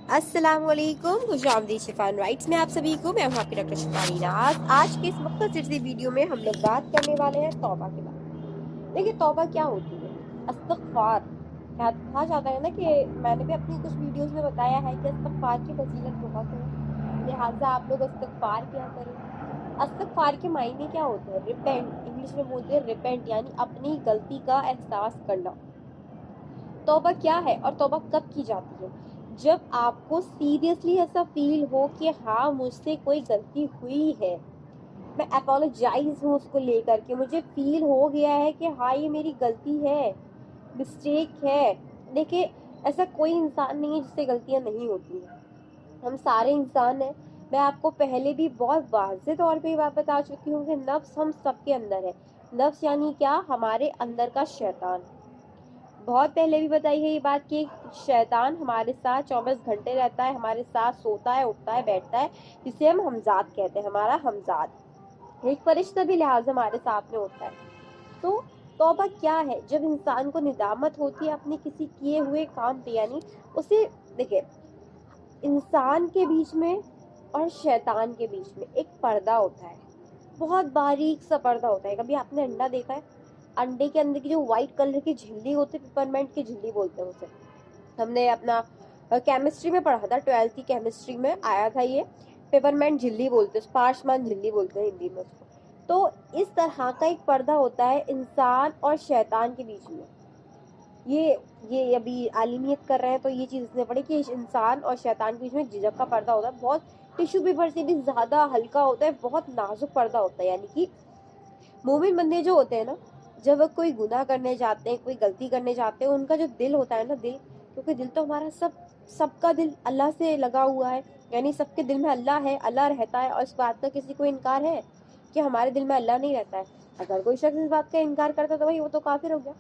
अस्सलाम वालेकुम, खुश आमदीद शिफान राइट्स में आप सभी को। मैं हूं आपकी डॉक्टर शिफानी नाज। आज के इस मुख्तसर सी वीडियो में हम लोग बात करने वाले हैं तौबा के बारे में। देखिए, तौबा क्या होती है? इस्तग़फ़ार। कहा जाता है ना कि मैंने भी अपनी कुछ वीडियोस में बताया है कि इस्तग़फ़ार की फजीलत बहुत है, लिहाजा आप लोग इस्तग़फ़ार किया करें। इस्तग़फ़ार के मायने क्या होते हैं? रिपेंट, इंग्लिश में बोलते हैं रिपेंट, यानी अपनी गलती का एहसास करना। तौबा क्या है और तौबा कब की जाती है? जब आपको सीरियसली ऐसा फील हो कि हाँ, मुझसे कोई गलती हुई है, मैं अपोलोजाइज हूँ उसको लेकर के, मुझे फील हो गया है कि हाँ, ये मेरी गलती है, मिस्टेक है। देखिए, ऐसा कोई इंसान नहीं है जिससे गलतियां नहीं होती हैं। हम सारे इंसान हैं। मैं आपको पहले भी बहुत वाज़ेह तौर पे ये बात बता चुकी हूँ कि नफ्स हम सबके अंदर है। नफ्स यानी क्या? हमारे अंदर का शैतान। बहुत पहले भी बताई है ये बात कि शैतान हमारे साथ 24 घंटे रहता है, हमारे साथ सोता है, उठता है, बैठता है, जिसे हम हमजाद कहते हैं। हमारा हमजाद एक फरिश्ता भी लिहाज हमारे साथ में होता है। तो तौबा क्या है? जब इंसान को निदामत होती है अपने किसी किए हुए काम पे, यानी उसे, देखिए, इंसान के बीच में और शैतान के बीच में एक पर्दा होता है, बहुत बारीक सा पर्दा होता है। कभी आपने अंडा देखा है? अंडे के अंदर की जो व्हाइट कलर की झिल्ली होती है, पिपरमेंट की झिल्ली बोलते हैं उसे। हमने अपना केमिस्ट्री में पढ़ा था, 12वीं की केमिस्ट्री में आया था ये। पेपरमेंट झिल्ली बोलते हैं, पार्शमान झिल्ली बोलते हैं हिंदी में उसको। तो इस तरह का एक पर्दा होता है इंसान और शैतान के बीच में। ये अभी आलिमियत कर रहे हैं तो ये चीज इसने पढ़ी कि इंसान और शैतान के बीच में झिझक का पर्दा होता है, बहुत टिश्यू पेपर से भी ज्यादा हल्का होता है, बहुत नाजुक पर्दा होता है। यानी कि मोमिन बंदे जो होते हैं ना, जब वो कोई गुनाह करने जाते हैं, कोई गलती करने जाते हैं, उनका जो दिल होता है ना, दिल, क्योंकि दिल तो हमारा सबका दिल अल्लाह से लगा हुआ है, यानी सबके दिल में अल्लाह है, अल्लाह रहता है। और इस बात का किसी को इनकार है कि हमारे दिल में अल्लाह नहीं रहता है? अगर कोई शख्स इस बात का इनकार करता तो भाई वो तो काफिर हो गया,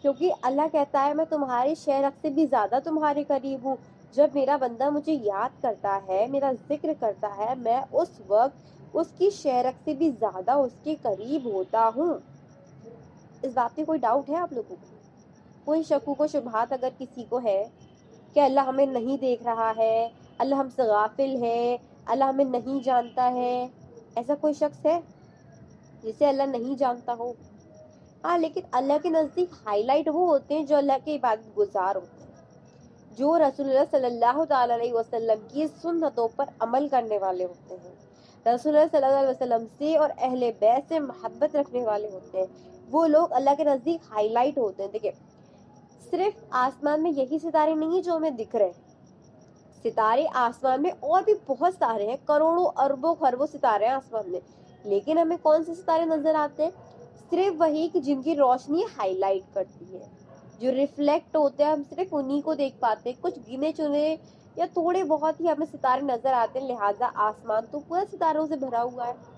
क्योंकि अल्लाह कहता है मैं तुम्हारे शेरक से भी ज्यादा तुम्हारे करीब हूँ। जब मेरा बंदा मुझे याद करता है, मेरा जिक्र करता है, मैं उस वक्त उसकी शेरक से भी ज्यादा उसके करीब होता हूँ। इस बात में कोई डाउट है आप लोगों को? कोई शकू को शुबहात अगर किसी को है कि अल्लाह हमें नहीं देख रहा है, अल्लाह हमसे गाफिल है, अल्लाह हमें नहीं जानता है, ऐसा कोई शख्स है जिसे अल्लाह नहीं जानता हो? हाँ, लेकिन अल्लाह के नजदीक हाईलाइट वो होते हैं जो अल्लाह के इबादत गुजार होते हैं, जो रसूलुल्लाह सल्लल्लाहु ताला अलैहि वसल्लम की सुन्नतों पर अमल करने वाले होते हैं, रसूलुल्लाह सल्लल्लाहु अलैहि वसल्लम से और अहले बैत से मोहब्बत रखने वाले होते हैं। वो लोग अल्लाह के नजदीक हाईलाइट होते हैं। देखिए, सिर्फ आसमान में यही सितारे नहीं है जो हमें दिख रहे हैं। सितारे आसमान में और भी बहुत सारे हैं, करोड़ों अरबों खरबों सितारे हैं आसमान में, लेकिन हमें कौन से सितारे नजर आते हैं? सिर्फ वही कि जिनकी रोशनी हाईलाइट करती है, जो रिफ्लेक्ट होते हैं, हम सिर्फ उन्हीं को देख पाते हैं। कुछ गिने चुने या थोड़े बहुत ही हमें सितारे नजर आते हैं, लिहाजा आसमान तो पूरा सितारों से भरा हुआ है।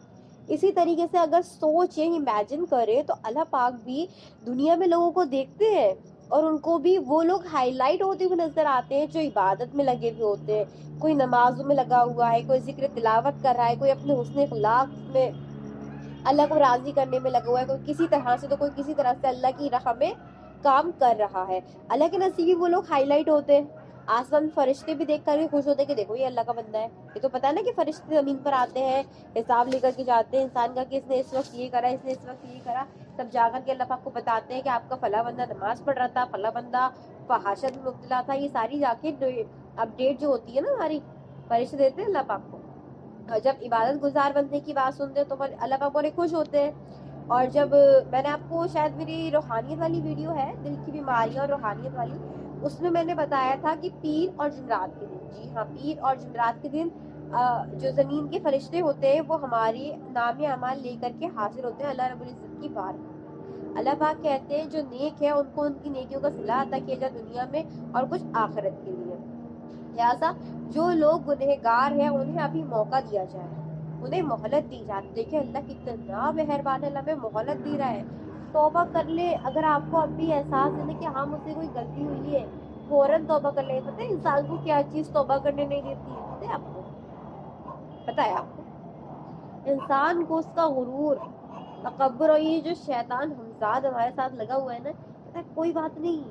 इसी तरीके से अगर सोचें, इमेजिन करें, तो अल्लाह पाक भी दुनिया में लोगों को देखते हैं और उनको भी वो लोग हाईलाइट होते हुए नजर आते हैं जो इबादत में लगे हुए होते हैं। कोई नमाजों में लगा हुआ है, कोई जिक्र तिलावत कर रहा है, कोई अपने हुस्न अखलाक में अल्लाह को राजी करने में लगा हुआ है, कोई किसी तरह से तो कोई किसी तरह से अल्लाह की राह में काम कर रहा है। अल्लाह के नसीब वो लोग हाईलाइट होते हैं। आसमान में फरिश्ते भी देख कर भी खुश होते हैं कि देखो ये अल्लाह का बंदा है। ये तो पता है ना कि फरिश्ते जमीन पर आते हैं, हिसाब लेकर के जाते हैं इंसान का कि इसने इस वक्त ये करा, इसने इस वक्त ये करा। तब जाकर के अल्लाह पाक को बताते हैं कि आपका फला बंदा नमाज पढ़ रहा था, फला बंदा फहाशत में मुब्तला था। ये सारी जाके अपडेट जो होती है ना हमारी, फरिश्ते देते हैं अल्लाह पाक को। और जब इबादत गुजार बंदे की बात सुनते हैं तो अल्लाह पाक बड़े खुश होते हैं। और जब मैंने आपको, शायद मेरी रूहानियत वाली वीडियो है, दिल की बीमारियां और रूहानियत वाली, उसमें मैंने बताया था कि पीर और जुमरात के दिन, जी हाँ, पीर और जुमरात के दिन जो जमीन के फरिश्ते होते हैं वो हमारी नाम अमाल लेकर के हाजिर होते हैं अल्लाह रब्बुल इज्जत की बार में। अल्लाह पाक कहते हैं जो नेक है उनको उनकी नेकियों का सिला अता किया जाए दुनिया में और कुछ आखिरत के लिए। लिहाजा जो लोग गुनहगार हैं उन्हें अभी मौका दिया जाए, उन्हें मोहलत दी जाए। देखिए अल्लाह कितना मेहरबान है, अल्लाह में मोहलत दे रहा है। तौबा कर ले, अगर आपको अब भी एहसास है ना कि हाँ मुझसे कोई गलती हुई है, फौरन तौबा कर ले। पता है इंसान को क्या चीज तौबा करने नहीं देती है? पता है आपको? पता है आपको? इंसान को उसका गुरूर, तकब्बुर और ये जो शैतान हमजाद हमारे साथ लगा हुआ है ना, पता है कोई बात नहीं,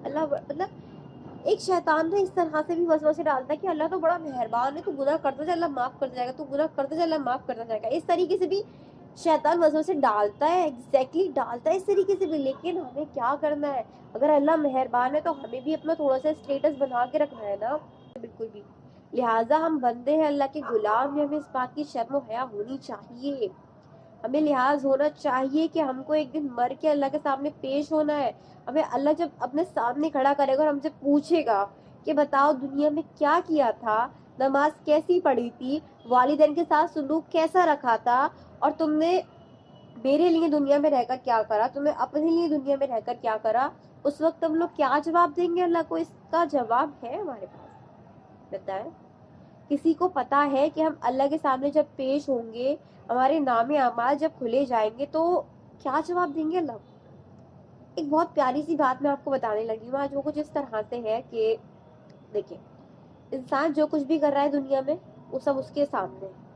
अल्लाह मतलब एक शैतान ना इस तरह से भी वसवसे डालता है कि अल्लाह तो बड़ा मेहरबान है, तू गुनाह करता जा, अल्लाह माफ करता जाएगा, तू गुनाह करता जा, अल्लाह माफ करता जाएगा। इस तरीके से भी शैतान वसवसे डालता है, एग्जैक्टली डालता है इस तरीके से भी। लेकिन हमें क्या करना है, अगर अल्लाह मेहरबान है तो हमें भी अपना थोड़ा सा स्टेटस बना के रखना है ना, बिल्कुल भी। लिहाजा हम बंदे हैं, अल्लाह के गुलाम हैं, हमें इस बात की शर्म और हया होनी चाहिए, हमें लिहाज होना चाहिए कि हमको एक दिन मर के अल्लाह के सामने पेश होना है। हमें अल्लाह जब अपने सामने खड़ा करेगा और हमसे पूछेगा कि बताओ दुनिया में क्या किया था, नमाज कैसी पढ़ी थी, वालिदैन के साथ सुलूक कैसा रखा था, और तुमने मेरे लिए दुनिया में रहकर क्या करा, तुमने अपने लिए दुनिया में रहकर क्या करा, उस वक्त हम लोग क्या जवाब देंगे अल्लाह को? इसका जवाब है हमारे पास। बताएं, किसी को पता है कि हम अल्लाह के सामने जब पेश होंगे, हमारे नामे अमाल जब खुले जाएंगे, तो क्या जवाब देंगे अल्लाह को? एक बहुत प्यारी सी बात मैं आपको बताने लगी हूँ आज। वो कुछ इस तरह से है कि देखिए, इंसान जो कुछ भी कर रहा है दुनिया में, वो सब उसके सामने है।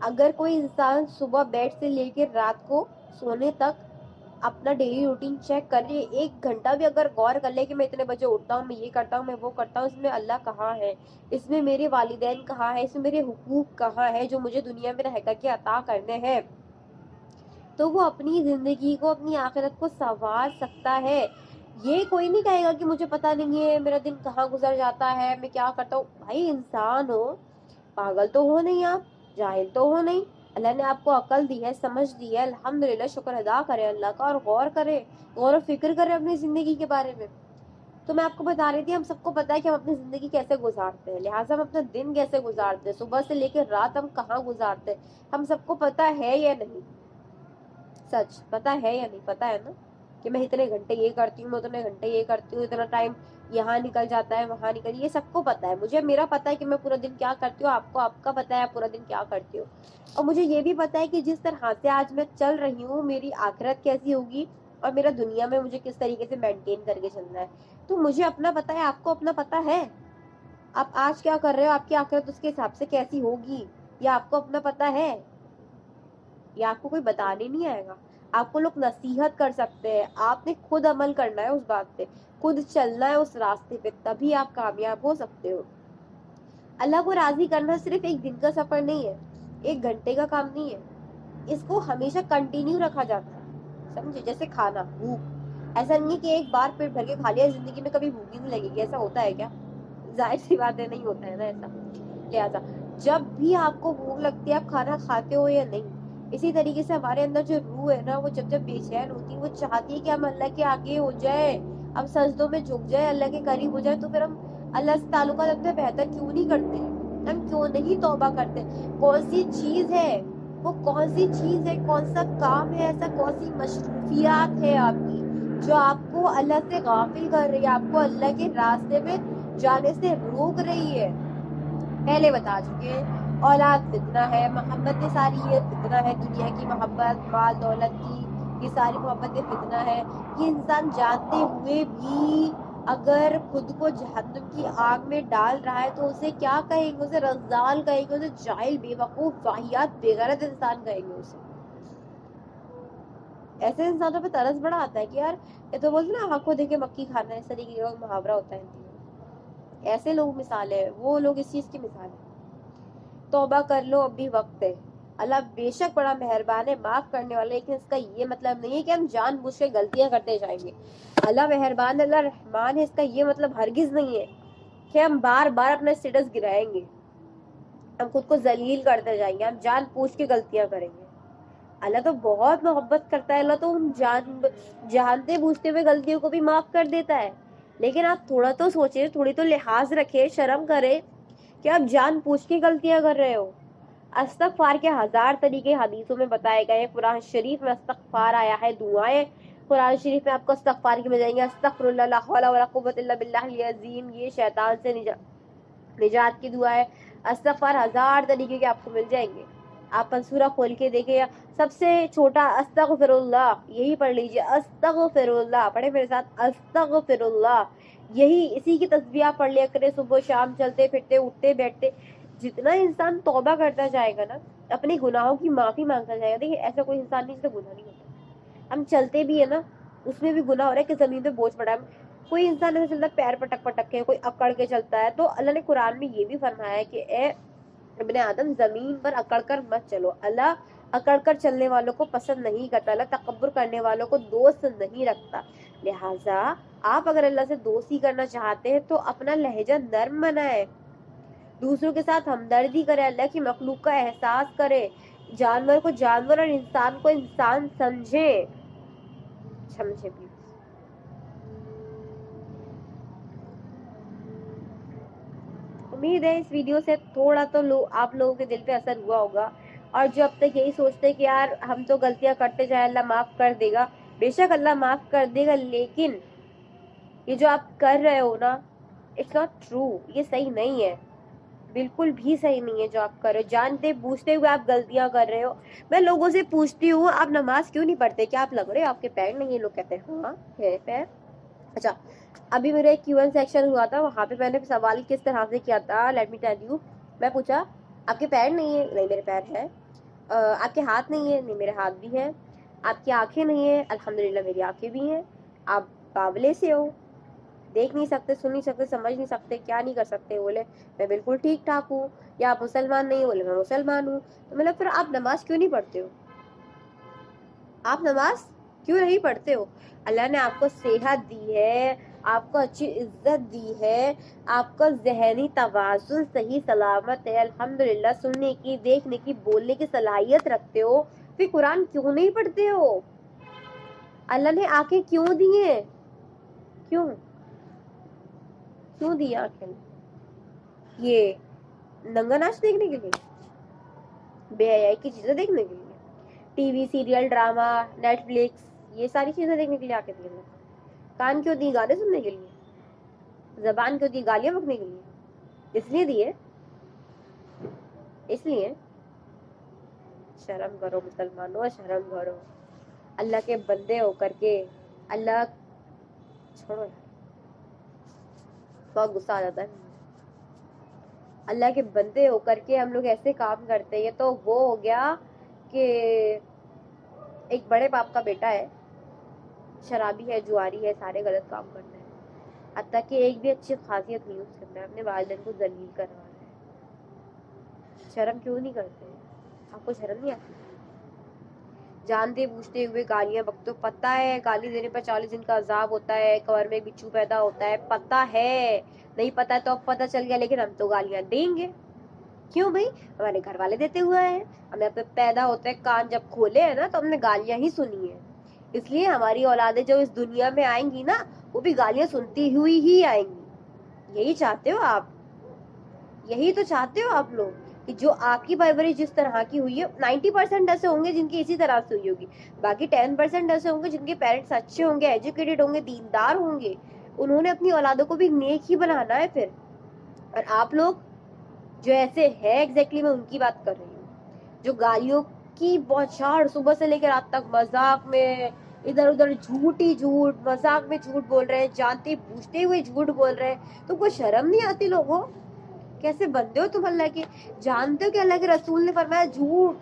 अगर कोई इंसान सुबह बेड से लेकर रात को सोने तक अपना डेली रूटीन चेक कर ले, 1 घंटा भी अगर गौर कर ले कि मैं इतने बजे उठता हूँ, मैं ये करता हूँ, मैं वो करता हूँ, इसमें अल्लाह कहाँ है, इसमें मेरे वालिदैन कहाँ है, इसमें मेरे हुकूक कहाँ है जो मुझे दुनिया में रह करके अता करने हैं, तो वो अपनी जिंदगी को, अपनी आखिरत को संवार सकता है। ये कोई नहीं कहेगा कि मुझे पता नहीं है मेरा दिन कहाँ गुजर जाता है, मैं क्या करता हूँ। भाई इंसान हो, पागल तो हो नहीं आप, जाहिल तो हो नहीं। अल्लाह ने आपको अकल दी है, समझ दी है, अल्हम्दुलिल्लाह, शुक्र अदा करे अल्लाह का, और गौर करे, गौर और फिक्र करे अपनी जिंदगी के बारे में। तो मैं आपको बता रही थी, हम सबको पता है कि हम अपनी जिंदगी कैसे गुजारते हैं, लिहाजा हम अपना दिन कैसे गुजारते हैं, सुबह से लेकर रात हम कहाँ गुजारते हैं, हम सबको पता है या नहीं? सच पता है या नहीं? पता है ना कि मैं इतने घंटे ये करती हूँ, मैं उतने घंटे ये करती हूँ, इतना टाइम यहाँ निकल जाता है, वहां निकल, ये सबको पता है। मुझे मेरा पता है कि मैं पूरा दिन क्या करती हूँ, आपको आपका पता है आप पूरा दिन क्या करती हूँ। और मुझे ये भी पता है कि जिस तरह से आज मैं चल रही हूँ, मेरी आखिरत कैसी होगी, और मेरा दुनिया में मुझे किस तरीके से मेंटेन करके चलना है। तो मुझे अपना पता है, आपको अपना पता है। आप आज क्या कर रहे हो, आपकी आखिरत उसके हिसाब से कैसी होगी, ये आपको अपना पता है। ये आपको कोई बताने नहीं आएगा, आपको लोग नसीहत कर सकते हैं, आपने खुद अमल करना है उस बात पे, खुद चलना है उस रास्ते पे, तभी आप कामयाब हो सकते हो। अल्लाह को राजी करना सिर्फ एक दिन का सफर नहीं है, 1 घंटे का काम नहीं है, इसको हमेशा कंटिन्यू रखा जाता है। समझे? जैसे खाना, भूख, ऐसा नहीं है कि एक बार पेट भर के खा लिया, जिंदगी में कभी भूख ही नहीं लगेगी, ऐसा होता है क्या? जाहिर सी बात है, नहीं होता है ना ऐसा। लिहाजा जब भी आपको भूख लगती है, आप खाना खाते हो या नहीं, इसी तरीके से हमारे अंदर जो रूह है ना, वो जब जब बेचैन होती है, वो चाहती है कि हम अल्लाह के आगे हो जाए, हम सजदों में झुक जाए, अल्लाह के करीब हो जाए। तो फिर हम अल्लाह से ताल्लुकात अपने बेहतर क्यों नहीं करते? हम क्यों नहीं तौबा करते? कौन सी चीज है वो, कौन सी चीज है, कौन सा काम है ऐसा, कौन सी मशरूफियात है आपकी जो आपको अल्लाह से गाफिल कर रही है, आपको अल्लाह के रास्ते में जाने से रोक रही है? पहले बता चुके हैं, औलाद फितना है, मोहब्बतें सारी ये फितना है, दुनिया की मोहब्बत, माल दौलत की, ये सारी मोहब्बतें फितना है। ये इंसान जानते हुए भी अगर खुद को जहन्नम की आग में डाल रहा है, तो उसे क्या कहेंगे? उसे रज़ाल कहेंगे, उसे जाहिल, बेवकूफ, वाहियात, बेगैरत इंसान कहेंगे उसे। ऐसे इंसानों पे तरस बड़ा आता है कि यार, ये तो बोलते ना, आंखों देखे मक्खी खाना, इस तरीके का मुहावरा होता है हिंदी में। ऐसे लोग मिसाल है, वो लोग इस चीज की मिसाल है। तौबा कर लो, अभी वक्त है। अल्लाह बेशक बड़ा मेहरबान है, माफ करने वाला, लेकिन इसका ये मतलब नहीं है कि हम जानबूझ के गलतियां करते जाएंगे। अल्लाह मेहरबान, अल्लाह रहमान है, इसका ये मतलब हरगिज नहीं है कि हम बार बार अपना स्टेटस गिराएंगे, हम खुद को जलील करते जाएंगे, हम जानबूझ के गलतियां करेंगे। अल्लाह तो बहुत मोहब्बत करता है, अल्लाह तो उन जानते बूझते हुए गलतियों को भी माफ कर देता है। लेकिन आप थोड़ा तो सोचे, थोड़ी तो लिहाज रखे, शर्म करे कि आप जानबूझ के गलतियां कर रहे हो। अस्तगफार के 1000 तरीके हदीसों में बताए गए हैं, कुरान शरीफ में अस्तगफार आया है, दुआएं कुरान शरीफ में आपको अस्तगफार की मिल जाएंगी। अस्तगफिरुल्लाह ला हौला वला कुव्वता इल्ला बिल्लाहिल अज़ीम, ये शैतान से निजात की दुआ है। अस्तगफार 1000 तरीके के आपको मिल जाएंगे। आप सूरा खोल के देखिए, सबसे छोटा अस्तगफिरुल्लाह, यही पढ़ लीजिए, अस्तगफिरुल्लाह, पढ़े मेरे साथ, अस्तगफिरुल्लाह। यही, इसी की तस्बीह आप पढ़ लिया करें सुबह शाम, चलते फिरते, उठते बैठते। जितना इंसान तौबा करता जाएगा ना, अपने गुनाहों की माफी मांगता जाएगा। देखिए, ऐसा कोई इंसान नहीं जिससे गुनाह नहीं होता। हम चलते भी है ना, उसमें भी गुनाह हो रहा है कि जमीन पे बोझ पड़ा है, कोई इंसान ऐसे चलता है पैर पटक पटक के, कोई अकड़ के चलता है, तो अल्लाह ने कुरान में ये भी फरमाया है कि ए इब्ने आदम जमीन पर अकड़ कर मत चलो। अल्लाह अकड़ कर चलने वालों को पसंद नहीं करता, अल्लाह तकब्बुर करने वालों को दोस्त नहीं रखता। लिहाजा आप अगर अल्लाह से दोस्ती करना चाहते हैं तो अपना लहजा नर्म बनाए, दूसरों के साथ हमदर्दी करे, अल्लाह की मखलूक का एहसास करे, जानवर को जानवर और इंसान को इंसान समझे। प्लीज। उम्मीद है इस वीडियो से थोड़ा तो आप लोगों के दिल पे असर हुआ होगा, और जो अब तक यही सोचते कि यार हम तो गलतियां करते जाए, अल्लाह माफ कर देगा। बेशक अल्लाह माफ कर देगा, लेकिन ये जो आप कर रहे हो ना, इट्स नॉट ट्रू, ये सही नहीं है, बिल्कुल भी सही नहीं है जो आप कर रहे हो। जानते बूझते हुए आप गलतियां कर रहे हो। मैं लोगों से पूछती हूँ आप नमाज क्यों नहीं पढ़ते, क्या आप लग रहे हो आपके पैर नहीं है? लोग कहते हैं हाँ है पैर। अच्छा, अभी मेरा एक Q&A सेक्शन हुआ था, वहाँ पे मैंने सवाल किस तरह से किया था, लेट मी टेल यू। मैं पूछा आपके पैर नहीं है? नहीं मेरे पैर है। आपके हाथ नहीं है? नहीं मेरे हाथ भी है। आपकी आंखें नहीं है? अल्हम्दुलिल्लाह मेरी आंखें भी हैं। आप बावले से हो, देख नहीं सकते, सुन नहीं सकते, समझ नहीं सकते, क्या नहीं कर सकते? बोले मैं बिल्कुल ठीक ठाक हूँ। या आप मुसलमान नहीं? बोले मैं मुसलमान हूँ। तो मतलब फिर आप नमाज क्यों नहीं पढ़ते हो? आप नमाज क्यों नहीं पढ़ते हो? अल्लाह ने आपको सेहत दी है, आपको अच्छी इज्जत दी है, आपका ज़हनी तवाज़ुन सही सलामत है, अल्हम्दुलिल्लाह, सुनने की, देखने की, बोलने की सलाहियत रखते हो, फिर कुरान क्यों नहीं पढ़ते हो? अल्लाह ने आंखें क्यों दी हैं? क्यों दी आंखें? ये नंगा नाच देखने के लिए, बेहयाई की चीजें देखने के लिए, टीवी सीरियल ड्रामा नेटफ्लिक्स ये सारी चीजें देखने के लिए आंखें दी? कान क्यों दी? गाने सुनने के लिए। जबान क्यों दी? गालियां बकने के लिए। इसलिए दिए, इसलिए। शर्म करो मुसलमानों, शर्म करो। अल्लाह के बंदे होकर के अल्लाह छोड़ो यार, बहुत गुस्सा आ जाता है। अल्लाह के बंदे होकर के हम लोग ऐसे काम करते हैं। तो वो हो गया कि एक बड़े बाप का बेटा है, शराबी है, जुआरी है, सारे गलत काम करते हैं, हत्ता कि एक भी अच्छी खासियत नहीं उसके अंदर, अपने वालिदैन को जलील करवा रहा है। शर्म क्यों नहीं करते? आपको शर्म नहीं आती? जानते बूझते हुए गालियां बकते हो। पता है गाली देने पर 40 दिन का अजाब होता है, कवर में बिच्छू पैदा होता है, पता है। नहीं पता है तो अब पता चल गया, लेकिन हम तो गालियां देंगे। क्यों भाई? हमारे घर वाले देते हुए हैं, हमें पे पैदा होते हैं, कान जब खोले है ना तो हमने गालियां ही सुनी है, इसलिए हमारी औलादें जो इस दुनिया में आएंगी ना, वो भी गालियां सुनती हुई ही आएंगी। यही चाहते हो आप? यही तो चाहते हो आप लोग कि जो आपकी परवरिश जिस तरह की हुई है, 90% ऐसे होंगे जिनकी इसी तरह से हुई होगी, बाकी 10% ऐसे होंगे जिनके पेरेंट्स अच्छे होंगे, एजुकेटेड होंगे, दीनदार होंगे, उन्होंने अपनी औलादों को भी नेक ही बनाना है फिर। और आप लोग जो ऐसे है, एग्जैक्टली मैं उनकी बात कर रही हूँ, जो गालियों की बौछार सुबह से लेकर रात तक, मजाक में इधर उधर झूठ ही झूठ, मजाक में झूठ बोल रहे हैं, जानते बूझते हुए झूठ बोल रहे हैं। तो कोई शर्म नहीं आती लोगों? कैसे बंदे हो तुम अल्लाह के? जानते हो कि अल्लाह के रसूल ने फरमाया झूठ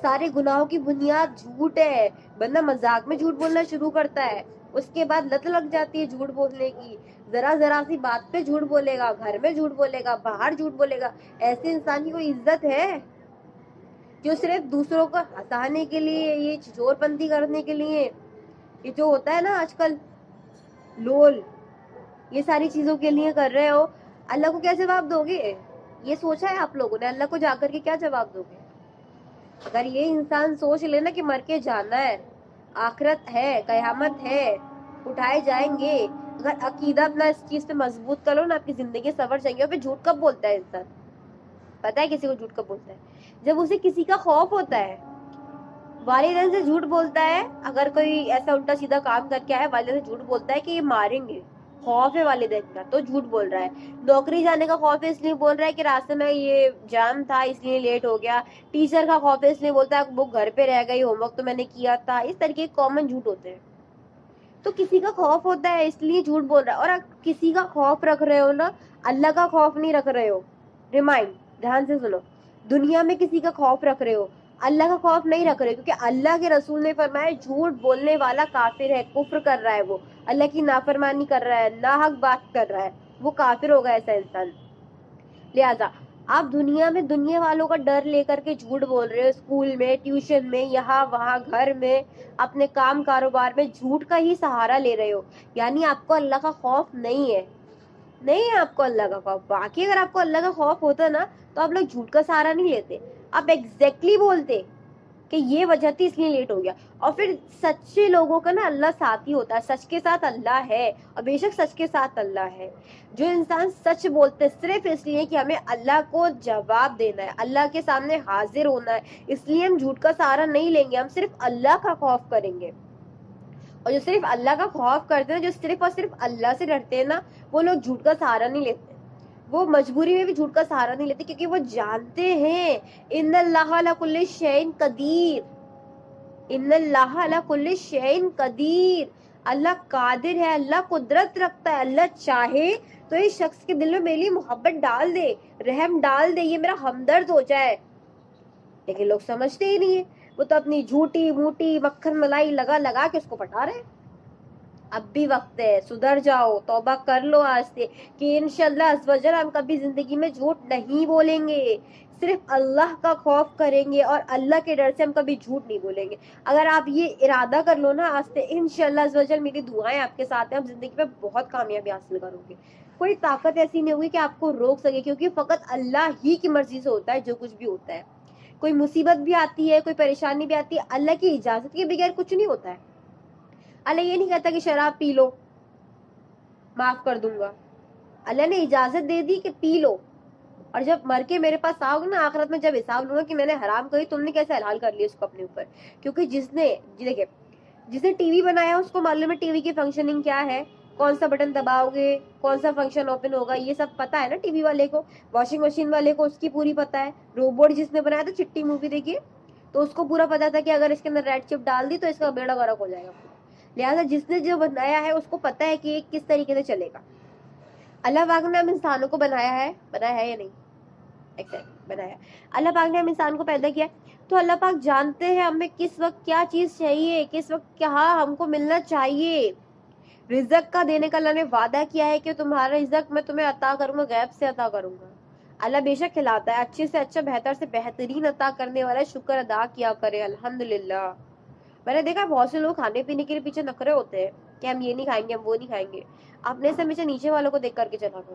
सारे गुनाहों की बुनियाद झूठ है। बंदा मजाक में झूठ बोलना शुरू करता है, उसके बाद लत लग जाती है झूठ बोलने की, जरा जरा सी बात पे झूठ बोलेगा, घर में झूठ बोलेगा, बाहर झूठ बोलेगा। ऐसे इंसान की कोई इज्जत है जो सिर्फ दूसरों को हंसाने के लिए, ये चोरबंदी करने के लिए, ये जो होता है ना आजकल लोल, ये सारी चीजों के लिए कर रहे हो? अल्लाह को क्या जवाब दोगे? ये सोचा है आप लोगों ने? अल्लाह को जाकर के क्या जवाब दोगे? अगर ये इंसान सोच लेना कि मर के जाना है, आखिरत है, कयामत है, उठाए जाएंगे, अगर अकीदा अपना इस चीज पे मजबूत कर लो ना, आपकी जिंदगी सवर जाएंगे। और फिर झूठ कब बोलता है इंसान? पता है किसी को झूठ कब बोलता है? जब उसे किसी का खौफ होता है। वालिदैन से झूठ बोलता है, अगर कोई ऐसा उल्टा सीधा काम करके आए, वालिदैन से झूठ बोलता है कि ये मारेंगे, खौफ है वालिदैन का, तो झूठ बोल रहा है। नौकरी जाने का खौफ है इसलिए बोल रहा है कि रास्ते में ये जाम था इसलिए लेट हो गया। टीचर का खौफ है इसलिए बोलता है वो घर पे रह गई, होमवर्क तो मैंने किया था। इस तरीके के कॉमन झूठ होते हैं। तो किसी का खौफ होता है इसलिए झूठ बोल रहा है। और आप किसी का खौफ रख रहे हो ना, अल्लाह का खौफ नहीं रख रहे हो। रिमाइंड, ध्यान से सुनो, दुनिया में किसी का खौफ रख रहे हो, अल्लाह का खौफ नहीं रख रहे, क्योंकि अल्लाह के रसूल ने फरमाया झूठ बोलने वाला काफिर है, कुफ्र कर रहा है वो। اللہ کی نافرمانی کر رہا ہے, ناحق بات کر رہا ہے, وہ کافر ہوگا ایسا انسان. لہذا آپ دنیا میں دنیا والوں کا ڈر لے کر کے جھوٹ بول رہے ہو, اسکول میں, ٹیوشن میں, یہاں وہاں, گھر میں, اپنے کام کاروبار میں جھوٹ کا ہی سہارا لے رہے ہو. یعنی آپ کو اللہ کا خوف نہیں ہے, نہیں ہے آپ کو اللہ کا خوف. باقی اگر آپ کو اللہ کا خوف ہوتا نا تو آپ لوگ جھوٹ کا سہارا نہیں لیتے, آپ ایگزیکٹلی بولتے کہ یہ وجہ تھی اس لیے لیٹ ہو گیا. اور پھر سچے لوگوں کا نا اللہ ساتھی ہوتا ہے, سچ کے ساتھ اللہ ہے, اور بے شک سچ کے ساتھ اللہ ہے. جو انسان سچ بولتے صرف اس لیے کہ ہمیں اللہ کو جواب دینا ہے, اللہ کے سامنے حاضر ہونا ہے, اس لیے ہم جھوٹ کا سہارا نہیں لیں گے, ہم صرف اللہ کا خوف کریں گے. اور جو صرف اللہ کا خوف کرتے ہیں, جو صرف اور صرف اللہ سے ڈرتے ہیں نا, وہ لوگ جھوٹ کا سہارا نہیں لیتے. وہ مجبوری میں بھی جھوٹ کا سہارا نہیں لیتے, کیونکہ وہ جانتے ہیں ان اللہ علی کل شیء قدیر, ان اللہ علی کل شیء قدیر, اللہ قادر ہے, اللہ قدرت رکھتا ہے. اللہ چاہے تو اس شخص کے دل میں میرے لیے محبت ڈال دے, رحم ڈال دے, یہ میرا ہمدرد ہو جائے. لیکن لوگ سمجھتے ہی نہیں ہے, وہ تو اپنی جھوٹی موٹی مکھن ملائی لگا لگا کے اس کو پٹا رہے. اب بھی وقت ہے, سدھر جاؤ, توبہ کر لو آج سے کہ انشاءاللہ عز و جل ہم کبھی زندگی میں جھوٹ نہیں بولیں گے, صرف اللہ کا خوف کریں گے اور اللہ کے ڈر سے ہم کبھی جھوٹ نہیں بولیں گے. اگر آپ یہ ارادہ کر لو نا آج سے, انشاءاللہ عز و جل میری دعائیں آپ کے ساتھ ہیں, آپ زندگی میں بہت کامیابی حاصل کرو گے. کوئی طاقت ایسی نہیں ہوگی کہ آپ کو روک سکے, کیونکہ فقط اللہ ہی کی مرضی سے ہوتا ہے جو کچھ بھی ہوتا ہے. کوئی مصیبت بھی آتی ہے, کوئی پریشانی بھی آتی ہے, اللہ کی اجازت کے بغیر کچھ نہیں ہوتا ہے. اللہ یہ نہیں کہتا کہ شراب پی لو معاف کر دوں گا, اللہ نے اجازت دے دی کہ پی لو, اور جب مر کے میرے پاس آؤ گے نا آخرت میں, جب حساب لوں گا کہ میں نے حرام کری, تم نے کیسے حلال کر لیا اس کو اپنے اوپر. کیونکہ جس نے دیکھیں جس نے ٹی وی بنایا اس کو معلوم ہے ٹی وی کی فنکشننگ کیا ہے, کون سا بٹن دباؤ گے, کون سا فنکشن اوپن ہوگا, یہ سب پتا ہے نا ٹی وی والے کو. واشنگ مشین والے کو اس کی پوری پتا ہے. روبوٹ جس نے بنایا تھا چٹی مووی دیکھیے, تو اس کو پورا پتا تھا کہ اگر اس کے اندر ریڈ چپ ڈال دی تو اس کا بیڑا غرق ہو جائے گا. لہٰذا جس نے جو بنایا ہے اس کو پتا ہے کہ یہ کس طریقے سے چلے گا. اللہ پاک نے ہم انسانوں کو بنایا ہے یا نہیں, بنایا. اللہ پاک نے ہم انسان کو پیدا کیا, تو اللہ پاک جانتے ہیں ہمیں کس وقت کیا چیز چاہیے, کس وقت کیا ہم کو ملنا چاہیے. رزق کا دینے کا اللہ نے وعدہ کیا ہے کہ تمہارا رزق میں تمہیں عطا کروں گا, غیب سے عطا کروں گا. اللہ بے شک کھلاتا ہے, اچھے سے اچھا بہتر سے بہترین عطا کرنے والا, شکر ادا کیا کرے الحمدللہ. میں نے دیکھا بہت سے لوگ کھانے پینے کے لیے پیچھے نخرے ہوتے ہیں کہ ہم یہ نہیں کھائیں گے, ہم وہ نہیں کھائیں گے. اپنے سے ہمیشہ نیچے والوں کو دیکھ کر کے چلا کرو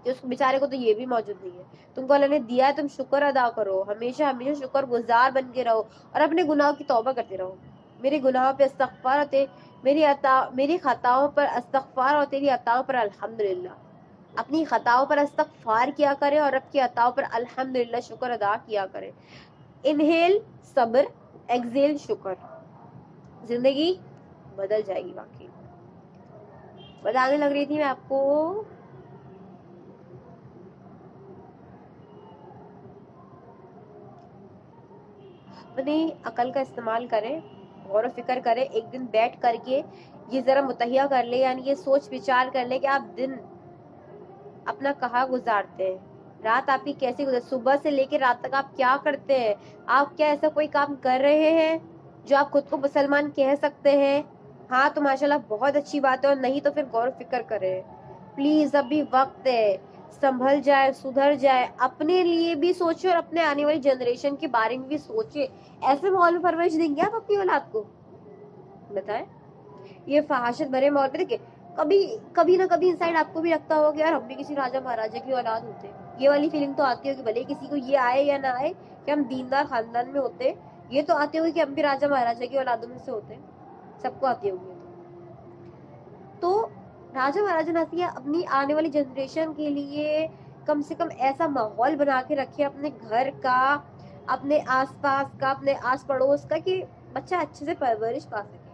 کہ اس بیچارے کو تو یہ بھی موجود نہیں ہے. تم کو اللہ نے دیا ہے, تم شکر ادا کرو, ہمیشہ ہمیشہ شکر گزار بن کے رہو, اور اپنے گناہوں کی توبہ کرتے رہو. میرے گناہوں پہ استغفار ہوتے, میری خطاؤں پر استغفار اور تیری عطاؤں پر الحمدللہ. اپنی خطاؤں پر استغفار کیا کرے اور رب کی عطاؤں پر الحمدللہ شکر ادا کیا کرے. انہیل صبر, ایکزیل شکر, زندگی بدل جائے گی. واقعی بتانے لگ رہی تھی میں آپ کو, اپنی عقل کا استعمال کریں, غور و فکر کریں, ایک دن بیٹھ کر کے یہ ذرا متحیہ کر لیں, یعنی یہ سوچ وچار کر لیں کہ آپ دن اپنا کہاں گزارتے ہیں, رات آپ کی کیسے گزر, صبح سے لے کے رات تک آپ کیا کرتے ہیں. آپ کیا ایسا کوئی کام کر رہے ہیں جو آپ خود کو مسلمان کہہ سکتے ہیں؟ ہاں تو ماشاءاللہ بہت اچھی بات ہے, اور نہیں تو پھر غور و فکر کریں پلیز. ابھی وقت ہے, سنبھل جائے, سدھر جائے, اپنے لیے بھی سوچے اور اپنے آنے والی جنریشن کے بارے میں بھی سوچے. ایسے ماحول میں پرورش دیں گے آپ اپنی اولاد کو؟ بتائیں. یہ فحاشت بھرے ماحول پہ دیکھیں, کبھی نہ کبھی انسائڈ آپ کو بھی لگتا ہوگا کہ یار ہم بھی کسی راجا مہاراجا کی اولاد ہوتے. یہ والی فیلنگ تو آتی ہوگی, بھلے کسی کو یہ آئے یا نہ آئے کہ ہم دیندار خاندان میں ہوتے, یہ تو آتے ہوگی کہ ہم بھی راجا مہاراجا کی اولادوں میں سے ہوتے. سب کو آتی ہوگی. تو راجا مہاراجا ناتی اپنی آنے والی جنریشن کے لیے کم سے کم ایسا ماحول بنا کے رکھے اپنے گھر کا, اپنے آس پاس کا, اپنے آس پڑوس کا, کہ بچہ اچھے سے پرورش پا سکے.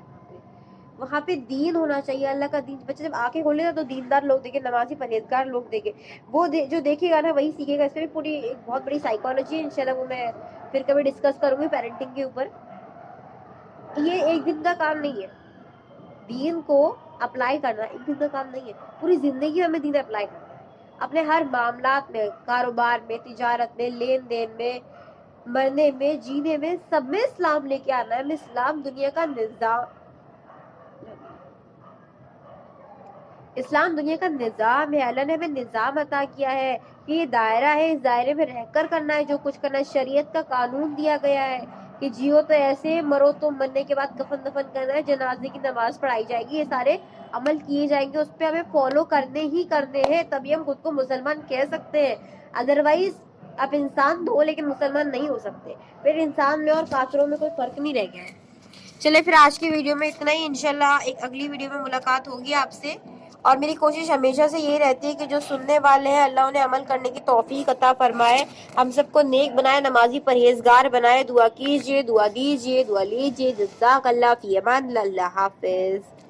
وہاں پہ دین ہونا چاہیے, اللہ کا دین. بچے جب آنکھیں کھولے گا تو دیندار لوگ دیکھے, نمازی پرہیزگار لوگ دیکھے, وہ جو دیکھے گا نا وہی سیکھے گا. اس میں بھی پوری ایک بہت بڑی سائیکالوجی ہے, انشاءاللہ وہ میں پھر کبھی ڈسکس کروں گی پیرنٹنگ کے اوپر. یہ ایک دن کا کام نہیں ہے, دین کو اپلائی کرنا ایک دن کا کام نہیں ہے, پوری زندگی ہمیں دین اپلائی کرنا ہے. اپنے ہر معاملات میں, کاروبار میں, تجارت میں, لین دین میں, مرنے میں, جینے میں, سب میں اسلام لے کے آنا ہے. اسلام دنیا کا نظام, اسلام دنیا کا نظام ہے، اللہ نے ہمیں نظام عطا کیا ہے کہ یہ دائرہ ہے، اس دائرے میں رہ کر کرنا ہے جو کچھ کرنا ہے، شریعت کا قانون دیا گیا ہے کہ جیو تو ایسے، مرو تو مرنے کے بعد کفن دفن کرنا ہے، جنازے کی نماز پڑھائی جائے گی، یہ سارے عمل کیے جائیں گے، اس پہ ہمیں فالو کرنے ہی کرنے ہیں، تبھی ہم خود کو مسلمان کہہ سکتے ہیں، ادروائز آپ انسان دو لیکن مسلمان نہیں ہو سکتے، پھر انسان میں اور کافروں میں کوئی فرق نہیں رہ گیا ہے۔ چلے پھر آج کی ویڈیو میں اتنا ہی، انشاءاللہ ایک اگلی ویڈیو میں ملاقات ہوگی آپ سے، اور میری کوشش ہمیشہ سے یہ رہتی ہے کہ جو سننے والے ہیں اللہ انہیں عمل کرنے کی توفیق عطا فرمائے، ہم سب کو نیک بنائے، نمازی پرہیزگار بنائے، دعا کیجئے، دعا دیجئے، دعا لیجئے، جزاک اللہ، فی امان اللہ، اللہ حافظ۔